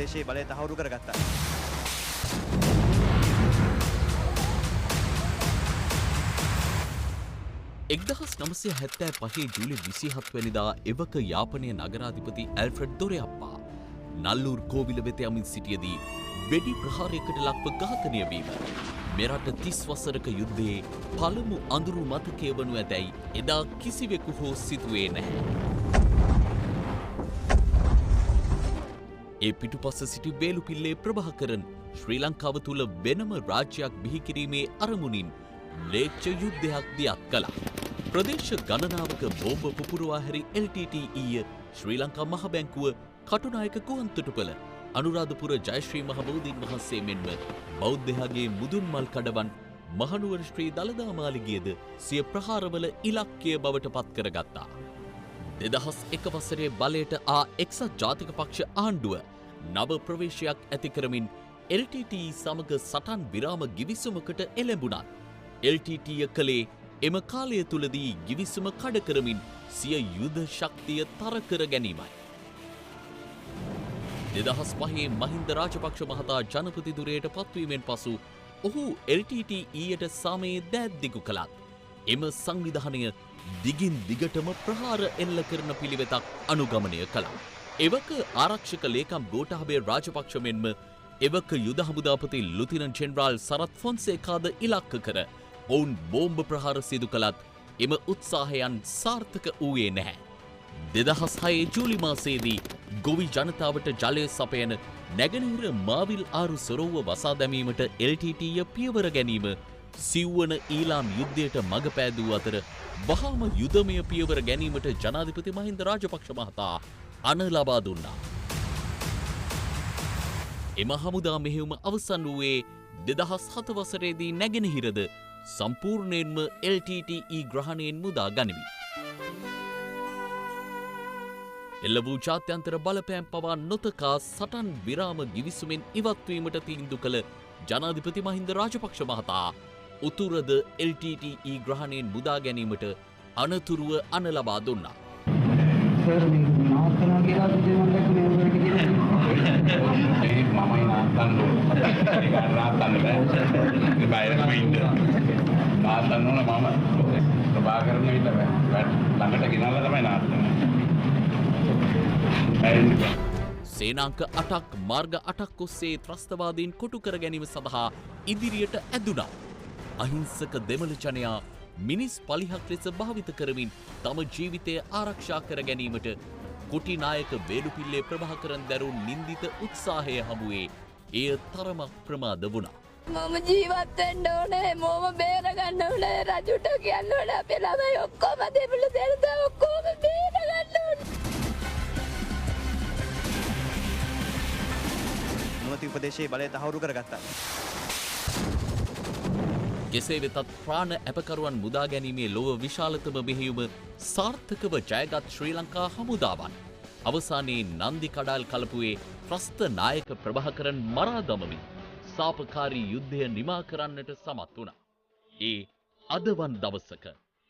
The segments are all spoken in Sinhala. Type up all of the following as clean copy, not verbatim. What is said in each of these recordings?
ප්‍රදේශයේ බලය තහවුරු කරගත්තා. එක්දහස් 975 ජූලි 27 වැනිදා එවක යාපනය නගරාධිපති ඇල්ෆ්‍රඩ් දොරයප්පා නල්ලූර් කෝවිල වෙත යමින් සිටියදී වෙඩි ප්‍රහාරයකට ලක්ව ඝාතනය වීම මෙරට 30 වසරක යුද්ධයේ පළමු අඳුරු මතකය වනු ඇතැයි එදා කිසිවෙකු හෝ සිතුවේ නැහැ. ඒ පිටුපස සිටි වේලුපිල්ලේ ප්‍රභාකරන් ශ්‍රී ලංකාව තුළ වෙනම රාජ්‍යයක් බිහි කිරීමේ අරමුණින් ම්ලේච්ඡ යුද්ධයක් දියත් කළා. ප්‍රදේශ ගණනාවක බෝම්බ පුපුරවා හැරි LTTE ශ්‍රී ලංකා මහ බැංකුව කටුනායක ගුවන්තොටුපළ අනුරාධපුර ජයශ්‍රී මහ බෝධීන් වහන්සේ මෙන්ම බෞද්ධයාගේ මුදුන් මල් කඩවන් මහනුවර ශ්‍රී දළදා මාලිගයද සිය ප්‍රහාරවල ඉලක්කය බවට පත් කරගත්තා. 2001 වසරේ බලයට ආ එක්සත් ජාතික පක්ෂ ආණ්ඩුව නව ප්‍රවේශයක් ඇති කරමින් LTTE සමග සටන් විරාම ගිවිසුමකට එළඹුණත් LTTE කලේ එම කාලය තුලදී ගිවිසුම කඩ කරමින් සිය යුද ශක්තිය තර කර ගැනීමයි. 2005 මහින්ද රාජපක්ෂ මහතා ජනපති ධුරයට පත්වීමෙන් පසු ඔහු LTTEට සමයේ දෑත් දිගු කළත් එම සංවිධානය දිගින් දිගටම ප්‍රහාර එල්ල කරන පිළිවෙතක් අනුගමනය කළා. එවක ආරක්ෂක ලේකම් ගෝඨාභය රාජපක්ෂ මෙන්ම එවක යුද හමුදාපති ලුතිනන්ට් ජෙනරාල් සරත් ෆොන්සේකාද ඉලක්ක කර ඔවුන් බෝම්බ ප්‍රහාර සිදු කළත් එම උත්සාහයන් සාර්ථක වූයේ නැහැ. 2006 ජූලි මාසයේදී ගොවි ජනතාවට ජලය සපයන නැගෙනහිර මාවිල් ආරු සොරවුව වසා දැමීමට LTTE පියවර ගැනීම සිව්වන ඊලාම් යුද්ධයට මඟ පෑදූ අතර වහාම යුදමය පියවර ගැනීමට ජනාධිපති මහින්ද රාජපක්ෂ මහතා අණ ලබා දුන්නා. එම හමුදා මෙහෙයුම අවසන් වූයේ 2007 වසරේදී නැගෙනහිරද සම්පූර්ණයෙන්ම LTTE ග්‍රහණයෙන් මුදා ගනිමින්. එල්ල වූ ජාත්‍යන්තර බලපෑම් පවා නොතකා සටන් විරාම ගිවිසුමෙන් ඉවත්වීමට තීන්දු කළ ජනාධිපති මහින්ද රාජපක්ෂ මහතා උතුරද LTTE ග්‍රහණයෙන් මුදා ගැනීමට අනතුරුව අණ ලබා දුන්නා. සේනාංක 8ක් මාර්ග 8ක් ඔස්සේ ත්‍රස්තවාදීන් කොටු කර ගැනීම සඳහා ඉදිරියට ඇදුණා. අහිංසක දෙමළ ජනයා මිනිස් පලිහක් ලෙස භාවිත කරමින් තම ජීවිතය ආරක්ෂා කර ගැනීමට කුටි නායක වේලුපිල්ලේ ප්‍රභාකරන් දැරුම් නින්දිත උත්සාහය හමුවේ එය තරමක් ප්‍රමාද වුණා. මම ජීවත් වෙන්න ඕනේ, මොම බේර ගන්න ඕනේ, රජුට කියන්න ඕනේ, අපේ ළමයි ඔක්කොම දෙමළ දෙරදා ඔක්කොම බේර ගන්න ඕනේ. නොමැති ප්‍රදේශයේ බලය තහවුරු කරගත්තා. කෙසේ වෙතත් ප්‍රාණ ඇපකරුවන් මුදා ගැනීමේ ලොව විශාලතම මෙහෙයුම සාර්ථකව ජයගත් ශ්‍රී ලංකා හමුදාවන් අවසානයේ නන්දි කඩාල් කලපුවේ ත්‍රස්ත නායක ප්‍රභාකරන් මරා දමමින් සාපකාරී යුද්ධය නිමා කරන්නට සමත් වුණා. ඒ අදවන් දවසක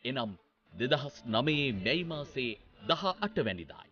එනම් 2009 මැයි මාසයේ 18 වැනිදායි.